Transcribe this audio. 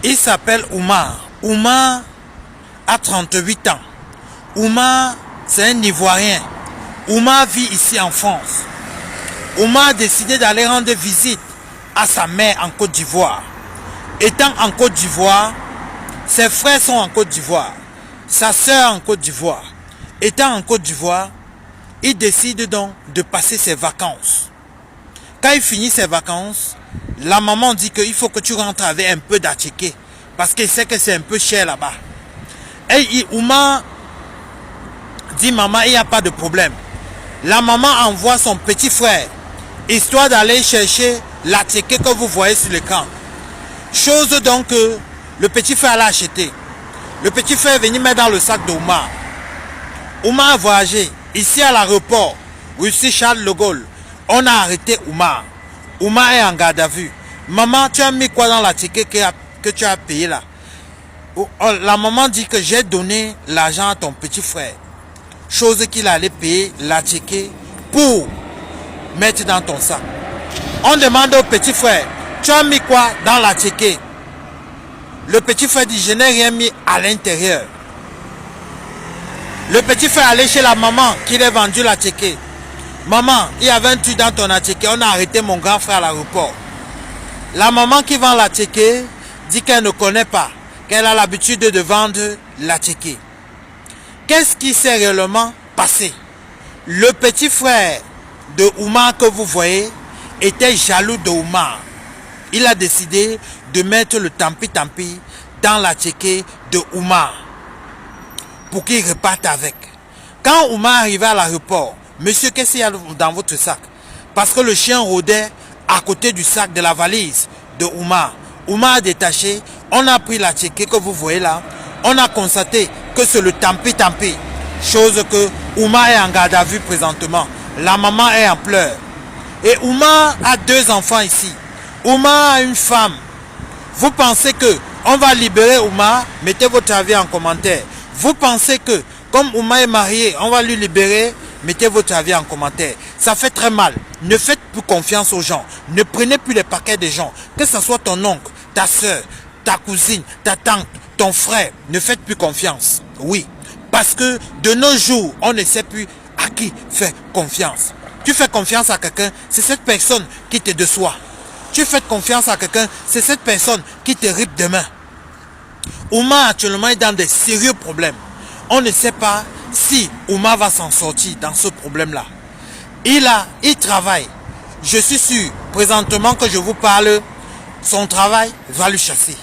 Il s'appelle Oumar. Oumar a 38 ans. Oumar, c'est un Ivoirien. Oumar vit ici en France. Oumar a décidé d'aller rendre visite à sa mère en Côte d'Ivoire. Étant en Côte d'Ivoire, ses frères sont en Côte d'Ivoire. Sa soeur en Côte d'Ivoire. Étant en Côte d'Ivoire, il décide donc de passer ses vacances. Quand il finit ses vacances, la maman dit qu'il faut que tu rentres avec un peu d'attiqué parce qu'il sait que c'est un peu cher là-bas. Et Oumar dit maman, il n'y a pas de problème. La maman envoie son petit frère histoire d'aller chercher l'attiqué que vous voyez sur l'écran. Chose donc que le petit frère l'a acheté. Le petit frère est venu mettre dans le sac d'Oumar. Oumar a voyagé ici à l'aéroport, ici Charles de Gaulle. On a arrêté Oumar. Oumar est en garde à vue. Maman, tu as mis quoi dans la ticket que tu as payé là? La maman dit que j'ai donné l'argent à ton petit frère. Chose qu'il allait payer la ticket pour mettre dans ton sac. On demande au petit frère, tu as mis quoi dans la ticket? Le petit frère dit, je n'ai rien mis à l'intérieur. Le petit frère allait chez la maman qui lui a vendu la ticket. Maman, il y avait un truc dans ton ticket. On a arrêté mon grand frère à l'aéroport. La maman qui vend la ticket dit qu'elle ne connaît pas, qu'elle a l'habitude de vendre la ticket. Qu'est-ce qui s'est réellement passé? Le petit frère de Oumar que vous voyez était jaloux de Oumar. Il a décidé de mettre le tampi-tampi dans la ticket de Oumar pour qu'il reparte avec. Quand Oumar arrivait à l'aéroport, monsieur, qu'est-ce qu'il y a dans votre sac? Parce que le chien rôdait à côté du sac de la valise de Oumar. Oumar a détaché, on a pris la ticket que vous voyez là, on a constaté que c'est le tampi-tampi. Chose que Oumar est en garde à vue présentement. La maman est en pleurs. Et Oumar a 2 enfants ici. Oumar a une femme. Vous pensez que on va libérer Oumar? Mettez votre avis en commentaire. Vous pensez que comme Oumar est marié, on va lui libérer? Mettez votre avis en commentaire. Ça fait très mal. Ne faites plus confiance aux gens. Ne prenez plus les paquets des gens. Que ce soit ton oncle, ta soeur, ta cousine, ta tante, ton frère. Ne faites plus confiance. Oui. Parce que de nos jours, on ne sait plus à qui faire confiance. Tu fais confiance à quelqu'un, c'est cette personne qui te déçoit. Tu fais confiance à quelqu'un, c'est cette personne qui te ripe demain. Oumar actuellement est dans des sérieux problèmes. On ne sait pas si Oumar va s'en sortir dans ce problème-là. Il travaille. Je suis sûr, présentement que je vous parle, son travail va lui chasser.